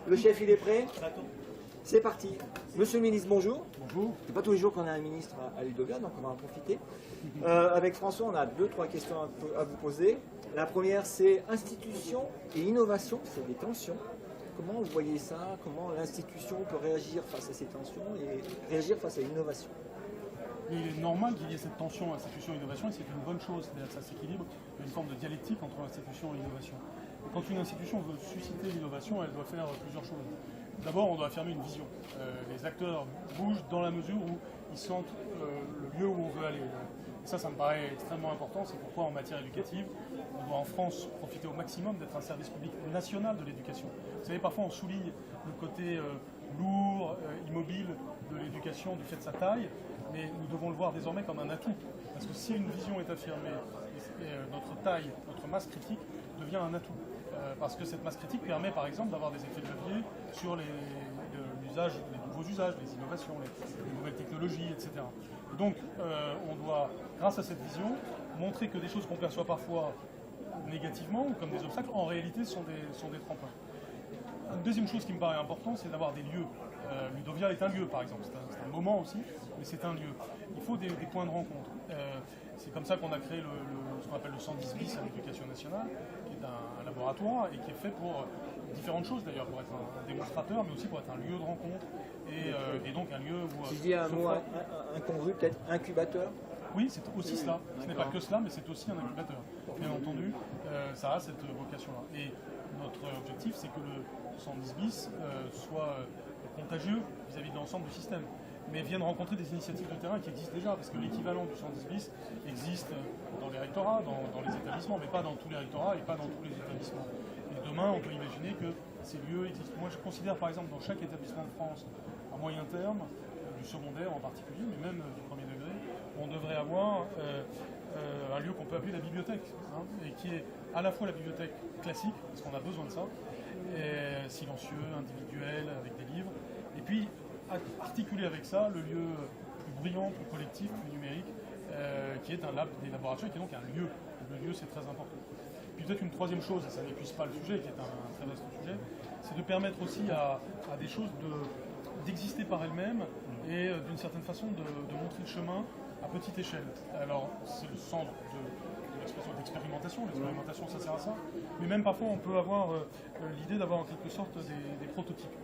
Le chef, il est prêt? C'est parti. Monsieur le ministre, bonjour. Bonjour. C'est pas tous les jours qu'on a un ministre à Ludovia, donc on va en profiter. Avec François, on a 2-3 questions à vous poser. La première, c'est institution et innovation, c'est des tensions. Comment vous voyez ça? Comment l'institution peut réagir face à ces tensions et réagir face à l'innovation? Il est normal qu'il y ait cette tension institution et innovation, et c'est une bonne chose, c'est-à-dire que ça s'équilibre, il y a une forme de dialectique entre institution et innovation. Et quand une institution veut susciter l'innovation, elle doit faire plusieurs choses. D'abord, on doit affirmer une vision. Les acteurs bougent dans la mesure où ils sentent le lieu où on veut aller. Et ça me paraît extrêmement important, c'est pourquoi en matière éducative, on doit en France profiter au maximum d'être un service public national de l'éducation. Vous savez, parfois on souligne le côté lourd, immobile de l'éducation du fait de sa taille, mais nous devons le voir désormais comme un atout. Parce que si une vision est affirmée, notre taille, notre masse critique devient un atout. Parce que cette masse critique permet par exemple d'avoir des effets de levier sur l'usage, les nouveaux usages, les innovations, les nouvelles technologies, etc. Et donc on doit, grâce à cette vision, montrer que des choses qu'on perçoit parfois négativement ou comme des obstacles, en réalité sont des tremplins. Une deuxième chose qui me paraît importante, c'est d'avoir des lieux. Ludovia est un lieu, par exemple. C'est un moment aussi, mais c'est un lieu. Il faut des points de rencontre. C'est comme ça qu'on a créé ce qu'on appelle le 110 bis à l'éducation nationale, qui est un laboratoire et qui est fait pour différentes choses d'ailleurs, pour être un démonstrateur, mais aussi pour être un lieu de rencontre et donc un lieu où... Si je dis un mot incongru, peut-être incubateur? Oui, c'est aussi cela. Ce n'est pas que cela, mais c'est aussi un incubateur. Bien entendu, ça a cette vocation-là. Et notre objectif, c'est que le 110 bis soit contagieux vis-à-vis de l'ensemble du système, mais vienne rencontrer des initiatives de terrain qui existent déjà, parce que l'équivalent du 110 bis existe dans les rectorats, dans les établissements, mais pas dans tous les rectorats et pas dans tous les établissements. Et demain, on peut imaginer que ces lieux existent. Moi, je considère par exemple dans chaque établissement de France, à moyen terme, du secondaire en particulier, mais même du premier degré, on devrait avoir un lieu qu'on peut appeler la bibliothèque, et qui est à la fois la bibliothèque classique, parce qu'on a besoin de ça, silencieux, individuel, avec des livres, et puis articuler avec ça le lieu plus brillant, plus collectif, plus numérique, qui est un lab d'élaboration et qui est donc un lieu. Le lieu, c'est très important. Puis peut-être une troisième chose, et ça n'épuise pas le sujet, qui est un très vaste sujet, c'est de permettre aussi à des choses d'exister par elles-mêmes et d'une certaine façon de montrer le chemin à petite échelle. Alors c'est le centre de l'expression d'expérimentation, l'expérimentation ça sert à ça, mais même parfois on peut avoir l'idée d'avoir en quelque sorte des prototypes,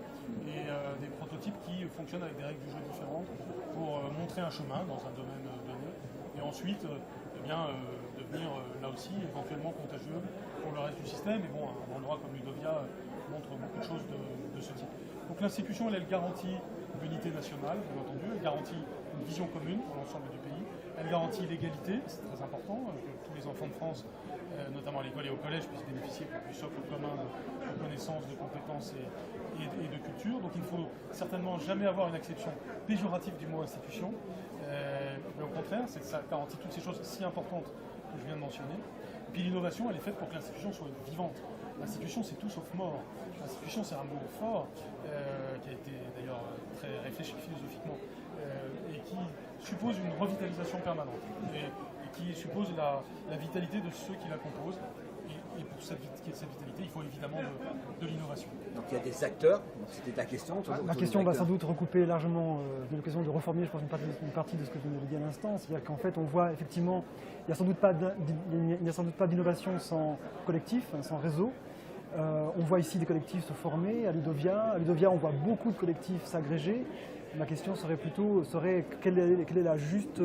et des prototypes qui fonctionnent avec des règles du jeu différentes pour montrer un chemin dans un domaine donné, et ensuite devenir là aussi éventuellement contagieux pour le reste du système. Et bon, un endroit comme Ludovia montre beaucoup de choses de ce type. Donc l'institution, elle garantit l'unité nationale, bien entendu, elle garantit une vision commune pour l'ensemble du pays, elle garantit l'égalité, c'est très important, que tous les enfants de France, notamment à l'école et au collège, puissent bénéficier du socle commun de connaissances, de compétences et de culture. Donc il ne faut certainement jamais avoir une acception péjorative du mot institution, mais au contraire, c'est que ça garantit toutes ces choses si importantes que je viens de mentionner. Puis l'innovation, elle est faite pour que l'institution soit vivante. L'institution, c'est tout sauf mort. L'institution, c'est un mot fort, qui a été d'ailleurs très réfléchi philosophiquement, et qui suppose une revitalisation permanente, et qui suppose la vitalité de ceux qui la composent. Et pour cette vitalité, il faut évidemment de l'innovation. Donc il y a des acteurs, c'était ta question. La question va sans doute recouper largement l'occasion de reformuler, je pense, une partie de ce que vous avez dit à l'instant. C'est-à-dire qu'en fait, on voit effectivement, il n'y a sans doute pas d'innovation sans collectif, sans réseau. On voit ici des collectifs se former à Ludovia. À Ludovia, on voit beaucoup de collectifs s'agréger. Ma question serait plutôt, quelle est la juste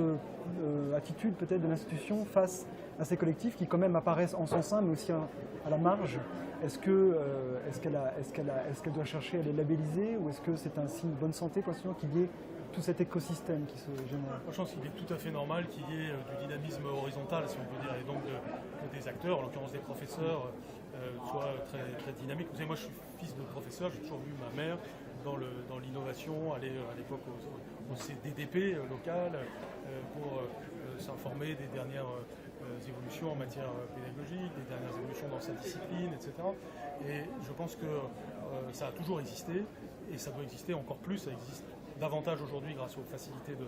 attitude peut-être de l'institution face à ces collectifs qui quand même apparaissent en son sein, mais aussi à la marge. Est-ce qu'elle doit chercher à les labelliser, ou est-ce que c'est un signe de bonne santé pour l'institution qu'il y ait tout cet écosystème qui se génère? Je pense qu'il est tout à fait normal qu'il y ait du dynamisme horizontal, si on peut dire, et donc que des acteurs, en l'occurrence des professeurs, soient très, très dynamiques. Vous savez, moi je suis fils de professeur, j'ai toujours vu ma mère dans l'innovation, aller à l'époque au CDDP local pour s'informer des dernières évolutions en matière pédagogique, des dernières évolutions dans sa discipline, etc. Et je pense que ça a toujours existé, et ça doit exister encore plus, ça existe davantage aujourd'hui grâce aux facilités de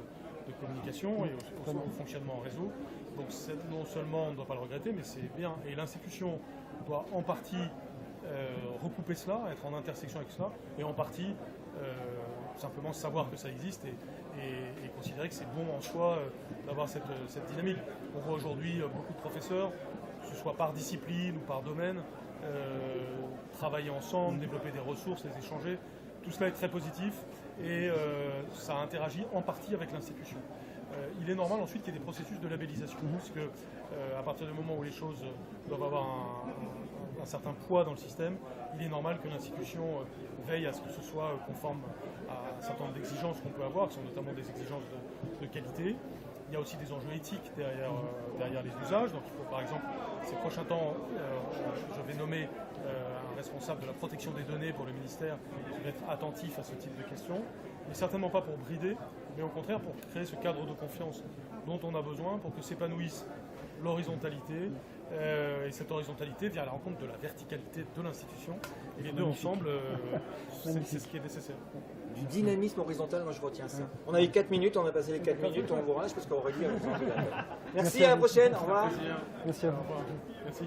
communication et au fonctionnement en réseau. Donc non seulement on ne doit pas le regretter, mais c'est bien. Et l'institution doit en partie recouper cela, être en intersection avec cela, et en partie simplement savoir que ça existe et considérer que c'est bon en soi d'avoir cette dynamique. On voit aujourd'hui beaucoup de professeurs, que ce soit par discipline ou par domaine, travailler ensemble, développer des ressources, les échanger. Tout cela est très positif et ça interagit en partie avec l'institution. Il est normal ensuite qu'il y ait des processus de labellisation, parce que à partir du moment où les choses doivent avoir un certain poids dans le système, il est normal que l'institution veille à ce que ce soit conforme à un certain nombre d'exigences qu'on peut avoir, qui sont notamment des exigences de qualité. Il y a aussi des enjeux éthiques derrière les usages. Donc il faut par exemple, ces prochains temps, je vais nommer un responsable de la protection des données pour le ministère qui va être attentif à ce type de questions, mais certainement pas pour brider, mais au contraire pour créer ce cadre de confiance dont on a besoin pour que s'épanouisse l'horizontalité, et cette horizontalité vient à la rencontre de la verticalité de l'institution, et les deux ensemble, c'est ce qui est nécessaire. Du dynamisme horizontal, moi je retiens ça. On a eu 4 minutes, on a passé les 4 minutes, on vous rage parce qu'on aurait dit... Merci, à la prochaine, au revoir. Merci à vous. Merci.